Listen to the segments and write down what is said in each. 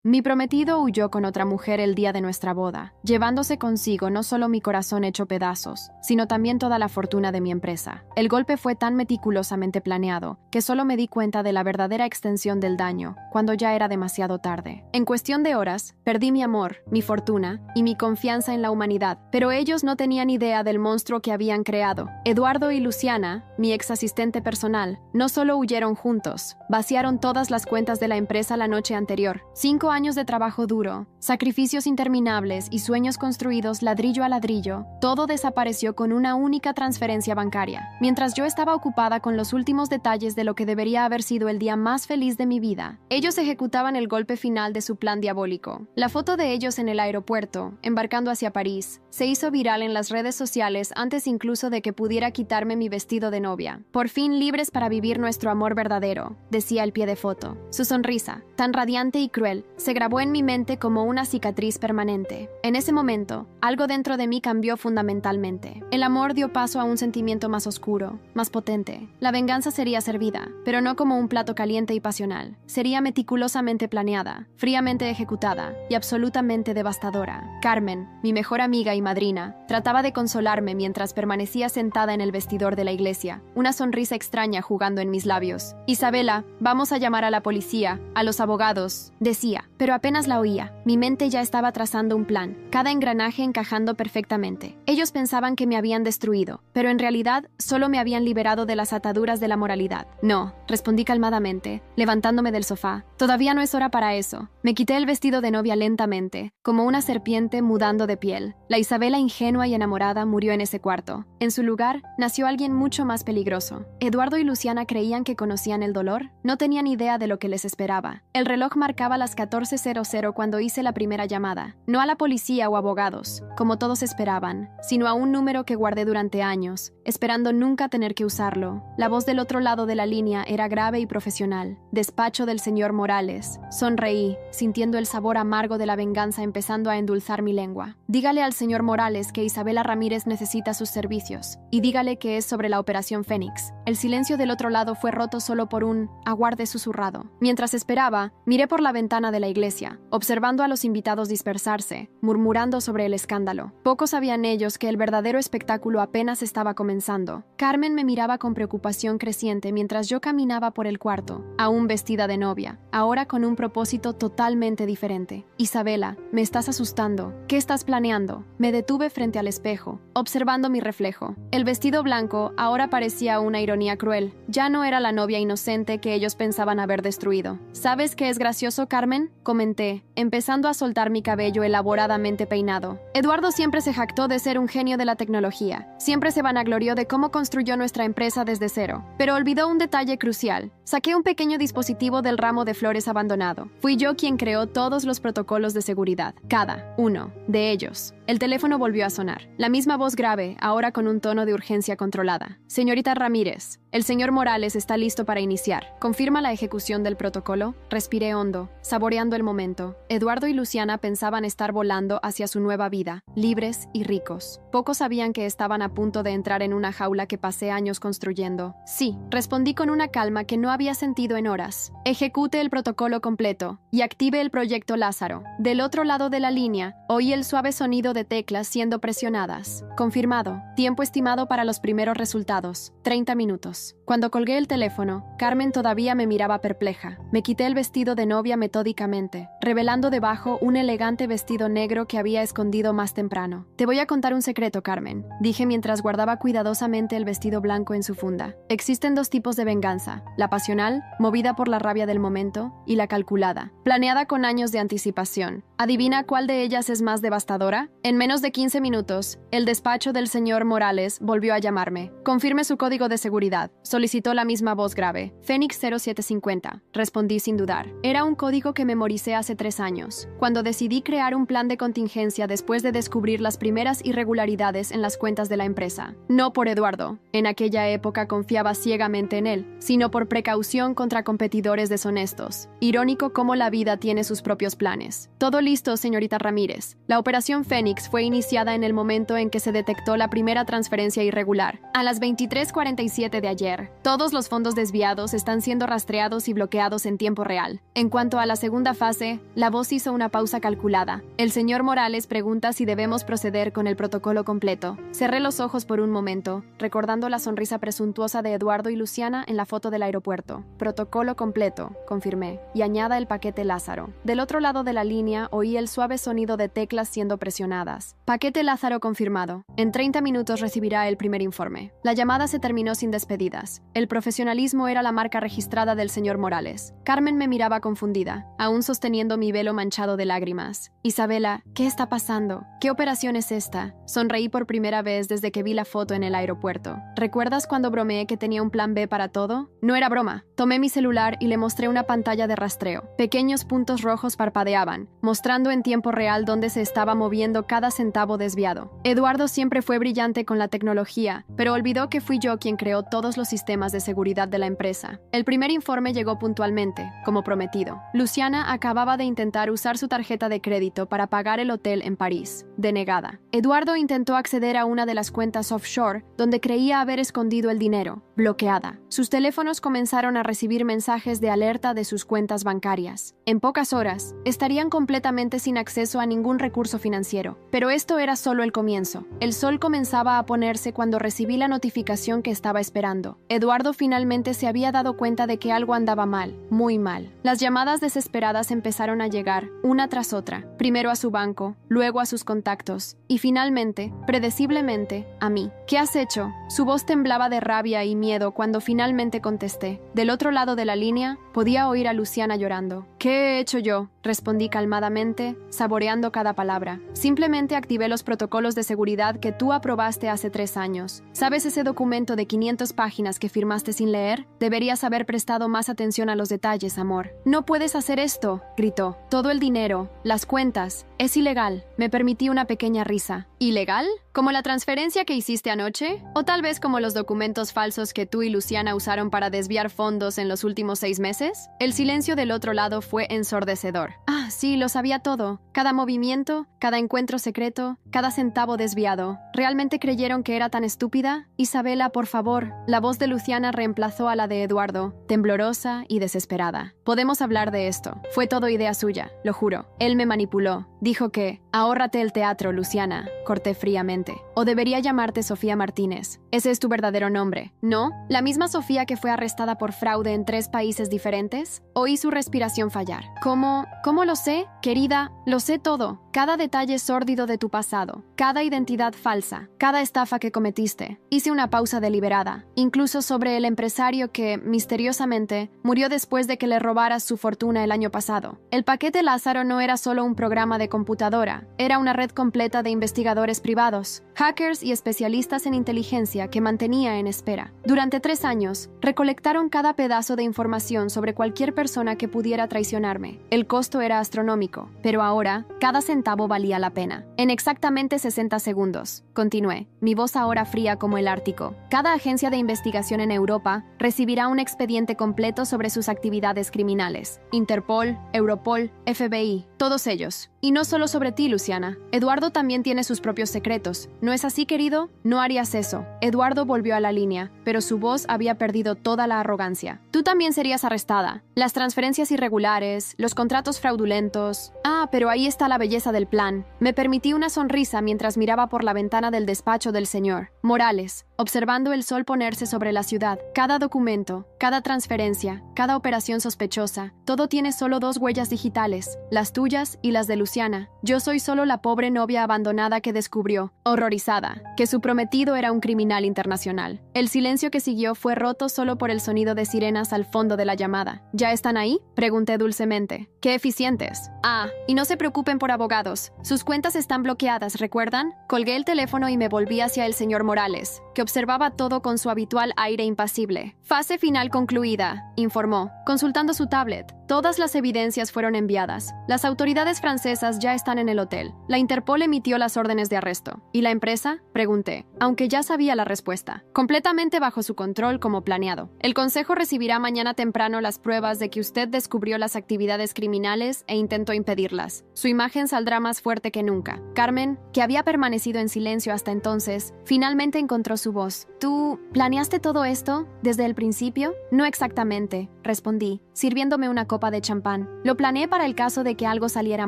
Mi prometido huyó con otra mujer el día de nuestra boda, llevándose consigo no solo mi corazón hecho pedazos, sino también toda la fortuna de mi empresa. El golpe fue tan meticulosamente planeado que solo me di cuenta de la verdadera extensión del daño cuando ya era demasiado tarde. En cuestión de horas, perdí mi amor, mi fortuna y mi confianza en la humanidad, pero ellos no tenían idea del monstruo que habían creado. Eduardo y Luciana, mi ex asistente personal, no solo huyeron juntos, vaciaron todas las cuentas de la empresa la noche anterior. 5 años de trabajo duro, sacrificios interminables y sueños construidos ladrillo a ladrillo, todo desapareció con una única transferencia bancaria. Mientras yo estaba ocupada con los últimos detalles de lo que debería haber sido el día más feliz de mi vida, ellos ejecutaban el golpe final de su plan diabólico. La foto de ellos en el aeropuerto, embarcando hacia París, se hizo viral en las redes sociales antes incluso de que pudiera quitarme mi vestido de novia. Por fin libres para vivir nuestro amor verdadero, decía el pie de foto. Su sonrisa, tan radiante y cruel, se grabó en mi mente como una cicatriz permanente. En ese momento, algo dentro de mí cambió fundamentalmente. El amor dio paso a un sentimiento más oscuro, más potente. La venganza sería servida, pero no como un plato caliente y pasional. Sería meticulosamente planeada, fríamente ejecutada y absolutamente devastadora. Carmen, mi mejor amiga y madrina, trataba de consolarme mientras permanecía sentada en el vestidor de la iglesia, una sonrisa extraña jugando en mis labios. Isabela, vamos a llamar a la policía, a los abogados, decía, pero apenas la oía. Mi mente ya estaba trazando un plan, cada engranaje encajando perfectamente. Ellos pensaban que me habían destruido, pero en realidad solo me habían liberado de las ataduras de la moralidad. No, respondí calmadamente, levantándome del sofá. Todavía no es hora para eso. Me quité el vestido de novia lentamente, como una serpiente mudando de piel. La Isabela ingenua y enamorada murió en ese cuarto. En su lugar, nació alguien mucho más peligroso. Eduardo y Luciana creían que conocían el dolor. No tenían idea de lo que les esperaba. El reloj marcaba las 14:00 cuando hice la primera llamada. No a la policía o abogados, como todos esperaban, sino a un número que guardé durante años, esperando nunca tener que usarlo. La voz del otro lado de la línea era grave y profesional. Despacho del señor Morales. Sonreí, sintiendo el sabor amargo de la venganza empezando a endulzar mi lengua. Dígale al señor Morales que Isabela Ramírez necesita sus servicios, y dígale que es sobre la Operación Fénix. El silencio del otro lado fue roto solo por un aguarde susurrado. Mientras esperaba, miré por la ventana de la iglesia, observando a los invitados dispersarse, murmurando sobre el escándalo. Pocos sabían ellos que el verdadero espectáculo apenas estaba comenzando. Carmen me miraba con preocupación creciente mientras yo caminaba por el cuarto, aún vestida de novia, ahora con un propósito totalmente diferente. Isabela, me estás asustando. ¿Qué estás planeando? Me detuve frente al espejo, observando mi reflejo. El vestido blanco ahora parecía una ironía cruel. Ya no era la novia inocente que ellos pensaban haber destruido. ¿Sabes qué es gracioso, Carmen?, comenté, empezando a soltar mi cabello elaboradamente peinado. Eduardo siempre se jactó de ser un genio de la tecnología. Siempre se vanaglorió de cómo construyó nuestra empresa desde cero. Pero olvidó un detalle crucial. Saqué un pequeño dispositivo del ramo de flores abandonado. Fui yo quien creó todos los protocolos de seguridad. Cada uno de ellos. El teléfono volvió a sonar. La misma voz grave, ahora con un tono de urgencia controlada. Señorita Ramírez, el señor Morales está listo para iniciar. ¿Confirma la ejecución del protocolo? Respiré hondo, saboreando el momento. Eduardo y Luciana pensaban estar volando hacia su nueva vida, libres y ricos. Pocos sabían que estaban a punto de entrar en una jaula que pasé años construyendo. Sí, respondí con una calma que no había sentido en horas. Ejecute el protocolo completo y active el proyecto Lázaro. Del otro lado de la línea, oí el suave sonido de teclas siendo presionadas. Confirmado. Tiempo estimado para los primeros resultados. 30 minutos. Cuando colgué el teléfono, Carmen todavía me miraba perpleja. Me quité el vestido de novia metódicamente, revelando debajo un elegante vestido negro que había escondido más temprano. Te voy a contar un secreto, Carmen, dije mientras guardaba cuidadosamente el vestido blanco en su funda. Existen 2 tipos de venganza: la pasional, movida por la rabia del momento, y la calculada, planeada con años de anticipación. ¿Adivina cuál de ellas es más devastadora? En menos de 15 minutos, el despacho del señor Morales volvió a llamarme. Confirme su código de seguridad, solicitó la misma voz grave. Fénix 0750, respondí sin dudar. Era un código que memoricé hace 3 años, cuando decidí crear un plan de contingencia después de descubrir las primeras irregularidades en las cuentas de la empresa. No por Eduardo, en aquella época confiaba ciegamente en él, sino por precaución contra competidores deshonestos. Irónico cómo la vida tiene sus propios planes. Todo listo, señorita Ramírez. La operación Fénix fue iniciada en el momento en que se detectó la primera transferencia irregular, a las 23:47 de ayer. ayer. Todos los fondos desviados están siendo rastreados y bloqueados en tiempo real. En cuanto a la segunda fase, la voz hizo una pausa calculada. El señor Morales pregunta si debemos proceder con el protocolo completo. Cerré los ojos por un momento, recordando la sonrisa presuntuosa de Eduardo y Luciana en la foto del aeropuerto. Protocolo completo, confirmé, y añada el paquete Lázaro. Del otro lado de la línea oí el suave sonido de teclas siendo presionadas. Paquete Lázaro confirmado. En 30 minutos recibirá el primer informe. La llamada se terminó sin despedidas. El profesionalismo era la marca registrada del señor Morales. Carmen me miraba confundida, aún sosteniendo mi velo manchado de lágrimas. Isabela, ¿qué está pasando? ¿Qué operación es esta? Sonreí por primera vez desde que vi la foto en el aeropuerto. ¿Recuerdas cuando bromeé que tenía un plan B para todo? No era broma. Tomé mi celular y le mostré una pantalla de rastreo. Pequeños puntos rojos parpadeaban, mostrando en tiempo real dónde se estaba moviendo cada centavo desviado. Eduardo siempre fue brillante con la tecnología, pero olvidó que fui yo quien creó todos los sistemas de seguridad de la empresa. El primer informe llegó puntualmente, como prometido. Luciana acababa de intentar usar su tarjeta de crédito para pagar el hotel en París. Denegada. Eduardo intentó acceder a una de las cuentas offshore donde creía haber escondido el dinero. Bloqueada. Sus teléfonos comenzaron a recibir mensajes de alerta de sus cuentas bancarias. En pocas horas, estarían completamente sin acceso a ningún recurso financiero. Pero esto era solo el comienzo. El sol comenzaba a ponerse cuando recibí la notificación que estaba esperando. Eduardo finalmente se había dado cuenta de que algo andaba mal, muy mal. Las llamadas desesperadas empezaron a llegar, una tras otra. Primero a su banco, luego a sus contactos, y finalmente, predeciblemente, a mí. ¿Qué has hecho? Su voz temblaba de rabia y miedo cuando finalmente contesté. Del otro lado de la línea, podía oír a Luciana llorando. ¿Qué he hecho yo? Respondí calmadamente, saboreando cada palabra. Simplemente activé los protocolos de seguridad que tú aprobaste hace 3 años. ¿Sabes ese documento de 500 páginas que firmaste sin leer? Deberías haber prestado más atención a los detalles, amor. No puedes hacer esto, gritó. Todo el dinero, las cuentas, es ilegal. Me permití una pequeña risa. ¿Ilegal? ¿Como la transferencia que hiciste anoche? ¿O tal vez como los documentos falsos que tú y Luciana usaron para desviar fondos en los últimos 6 meses? El silencio del otro lado fue ensordecedor. Ah, sí, lo sabía todo. Cada movimiento, cada encuentro secreto, cada centavo desviado. ¿Realmente creyeron que era tan estúpida? Isabela, por favor. La voz de Luciana reemplazó a la de Eduardo, temblorosa y desesperada. Podemos hablar de esto. Fue todo idea suya, lo juro. Él me manipuló. Dijo que, ahórrate el teatro, Luciana. Corté fríamente. O debería llamarte Sofía Martínez. Ese es tu verdadero nombre, ¿no? ¿La misma Sofía que fue arrestada por fraude en 3 países diferentes? Oí su respiración fallar. ¿Cómo lo sé? Querida, lo sé todo. Cada detalle sórdido de tu pasado, cada identidad falsa, cada estafa que cometiste. Hice una pausa deliberada, incluso sobre el empresario que, misteriosamente, murió después de que le robaras su fortuna el año pasado. El paquete Lázaro no era solo un programa de computadora, era una red completa de investigadores privados, hackers y especialistas en inteligencia que mantenía en espera. Durante 3 años, recolectaron cada pedazo de información sobre cualquier persona que pudiera traicionarme. El costo era astronómico, pero ahora, cada centavo valía la pena. En exactamente 60 segundos, continué, mi voz ahora fría como el Ártico. Cada agencia de investigación en Europa recibirá un expediente completo sobre sus actividades criminales. Interpol, Europol, FBI, todos ellos. Y no solo sobre ti, Luciana. Eduardo también tiene sus propios secretos. ¿No es así, querido? No harías eso. Eduardo volvió a la línea, pero su voz había perdido toda la arrogancia. Tú también serías arrestada. Las transferencias irregulares, los contratos fraudulentos. Ah, pero ahí está la belleza del plan. Me permití una sonrisa mientras miraba por la ventana del despacho del señor Morales, observando el sol ponerse sobre la ciudad. Cada documento, cada transferencia, cada operación sospechosa, todo tiene solo 2 huellas digitales, las tuyas y las de Luciana. Yo soy solo la pobre novia abandonada que descubrió, horrorizada, que su prometido era un criminal internacional. El silencio que siguió fue roto solo por el sonido de sirenas al fondo de la llamada. ¿Ya están ahí?, pregunté dulcemente. ¡Qué eficientes! Ah, y no se preocupen por abogados. Sus cuentas están bloqueadas, ¿recuerdan? Colgué el teléfono y me volví hacia el señor Morales, que observaba todo con su habitual aire impasible. Fase final concluida, informó, consultando su tablet. Todas las evidencias fueron enviadas. Las autoridades francesas ya están en el hotel. La Interpol emitió las órdenes de arresto. ¿Y la empresa?, pregunté, aunque ya sabía la respuesta. Completamente bajo su control como planeado. El consejo recibirá mañana temprano las pruebas de que usted descubrió las actividades criminales e intentó impedirlas. Su imagen saldrá más fuerte que nunca. Carmen, que había permanecido en silencio hasta entonces, finalmente encontró su su voz. ¿Tú planeaste todo esto desde el principio? No exactamente, respondí, sirviéndome una copa de champán. Lo planeé para el caso de que algo saliera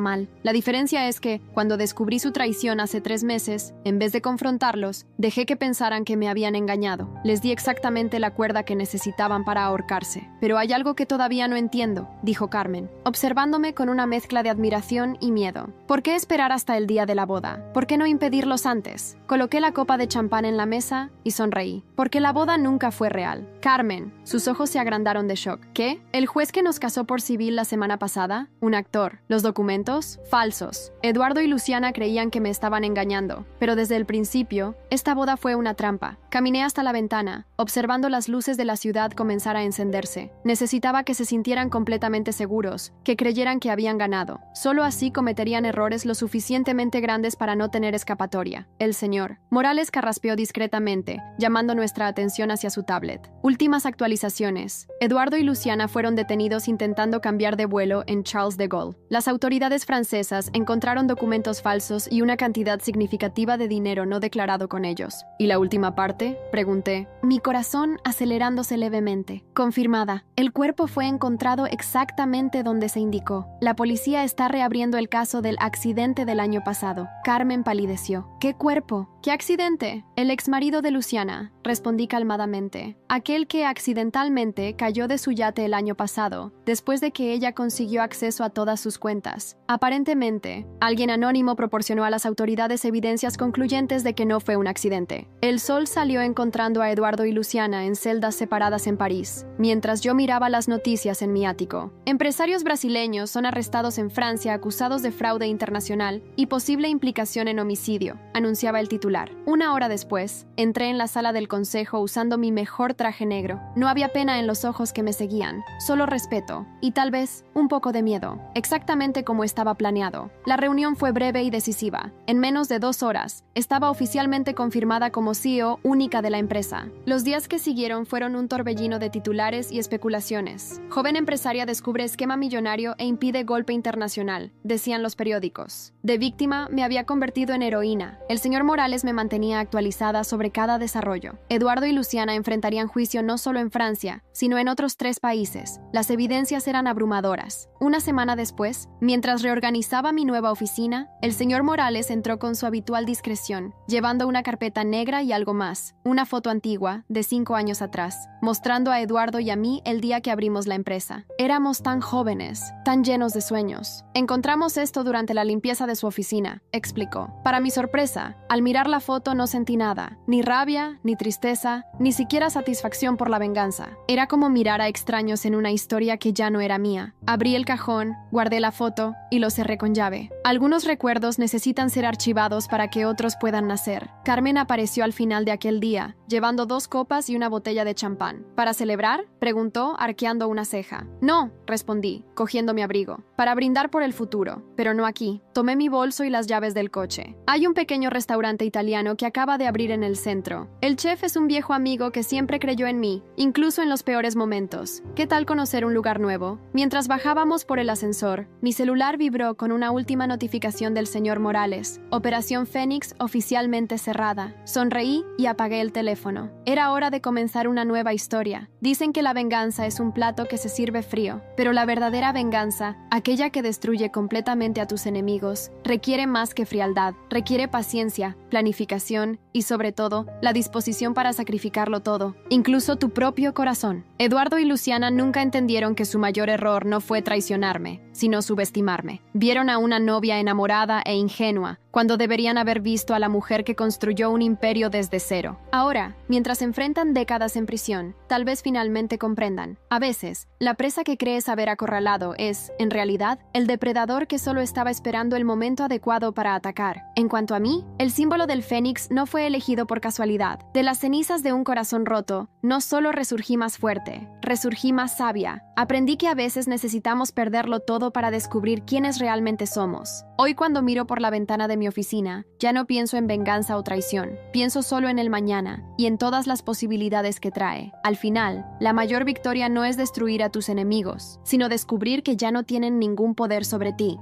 mal. La diferencia es que, cuando descubrí su traición hace 3 meses, en vez de confrontarlos, dejé que pensaran que me habían engañado. Les di exactamente la cuerda que necesitaban para ahorcarse. Pero hay algo que todavía no entiendo, dijo Carmen, observándome con una mezcla de admiración y miedo. ¿Por qué esperar hasta el día de la boda? ¿Por qué no impedirlos antes? Coloqué la copa de champán en la mesa y sonreí. Porque la boda nunca fue real. Carmen, sus ojos se agrandaron de shock. ¿Qué? ¿El juez que nos casó por civil la semana pasada? Un actor. ¿Los documentos? Falsos. Eduardo y Luciana creían que me estaban engañando. Pero desde el principio, esta boda fue una trampa. Caminé hasta la ventana, observando las luces de la ciudad comenzar a encenderse. Necesitaba que se sintieran completamente seguros, que creyeran que habían ganado. Solo así cometerían errores lo suficientemente grandes para no tener escapatoria. El señor Morales carraspeó discretamente, llamando nuestra atención hacia su tablet. Últimas actualizaciones. Eduardo y Luciana fueron detenidos intentando cambiar de vuelo en Charles de Gaulle. Las autoridades francesas encontraron documentos falsos y una cantidad significativa de dinero no declarado con ellos. ¿Y la última parte? Pregunté, mi corazón acelerándose levemente. Confirmada. El cuerpo fue encontrado exactamente donde se indicó. La policía está reabriendo el caso del accidente del año pasado. Carmen palideció. ¿Qué cuerpo? ¿Qué accidente? El exmarido de Luciana, respondí calmadamente. Aquel que accidentalmente cayó de su yate el año pasado, después de que ella consiguió acceso a todas sus cuentas. Aparentemente, alguien anónimo proporcionó a las autoridades evidencias concluyentes de que no fue un accidente. El sol salió encontrando a Eduardo y Luciana en celdas separadas en París, mientras yo miraba las noticias en mi ático. Empresarios brasileños son arrestados en Francia acusados de fraude internacional y posible implicación en homicidio, anunciaba el titular. 1 hora después, entré en la sala del consejo usando mi mejor traje negro. No había pena en los ojos que me seguían, solo respeto y tal vez un poco de miedo, exactamente como estaba planeado. La reunión fue breve y decisiva. En menos de 2 horas, estaba oficialmente confirmada como CEO única de la empresa. Los días que siguieron fueron un torbellino de titulares y especulaciones. Joven empresaria descubre esquema millonario e impide golpe internacional, decían los periódicos. De víctima me había convertido en heroína. El señor Morales me mantenía actualizada sobre cada desarrollo. Eduardo y Luciana enfrentarían juicio no solo en Francia, sino en otros 3 países. Las evidencias eran abrumadoras. Una semana después, mientras reorganizaba mi nueva oficina, el señor Morales entró con su habitual discreción, llevando una carpeta negra y algo más, una foto antigua, de 5 años atrás, mostrando a Eduardo y a mí el día que abrimos la empresa. Éramos tan jóvenes, tan llenos de sueños. Encontramos esto durante la limpieza de su oficina, explicó. Para mi sorpresa, al mirar la foto no sentí nada, ni rabia, ni tristeza, ni siquiera satisfacción por la venganza. Era como mirar a extraños en una historia que ya no era mía. Abrí el cajón, guardé la foto y lo cerré con llave. Algunos recuerdos necesitan ser archivados para que otros puedan nacer. Carmen apareció al final de aquel día, llevando 2 copas y una botella de champán. ¿Para celebrar?, preguntó, arqueando una ceja. No, respondí, cogiendo mi abrigo. Para brindar por el futuro, pero no aquí. Tomé mi bolso y las llaves del coche. Hay un pequeño restaurante italiano que acaba de abrir en el centro. El chef es un viejo amigo que siempre creyó en mí, incluso en los peores momentos. ¿Qué tal conocer un lugar nuevo? Mientras bajábamos por el ascensor, mi celular vibró con una última notificación del señor Morales. Operación Fénix oficialmente cerrada. Sonreí y apagué el teléfono. Era hora de comenzar una nueva historia. Dicen que la venganza es un plato que se sirve frío, pero la verdadera venganza, aquella que destruye completamente a tus enemigos, requiere más que frialdad, requiere paciencia, planificación y, sobre todo, la disposición para sacrificarlo todo, incluso tu propio corazón. Eduardo y Luciana nunca entendieron que su mayor error no fue traicionarme, sino subestimarme. Vieron a una novia enamorada e ingenua, cuando deberían haber visto a la mujer que construyó un imperio desde cero. Ahora, mientras enfrentan décadas en prisión, tal vez finalmente comprendan. A veces, la presa que crees haber acorralado es, en realidad, el depredador que solo estaba esperando el momento adecuado para atacar. En cuanto a mí, el símbolo del Fénix no fue elegido por casualidad. De las cenizas de un corazón roto, no solo resurgí más fuerte, resurgí más sabia. Aprendí que a veces necesitamos perderlo todo para descubrir quiénes realmente somos. Hoy, cuando miro por la ventana de mi oficina, ya no pienso en venganza o traición. Pienso solo en el mañana y en todas las posibilidades que trae. Al final, la mayor victoria no es destruir a tus enemigos, sino descubrir que ya no tienen ningún poder sobre ti.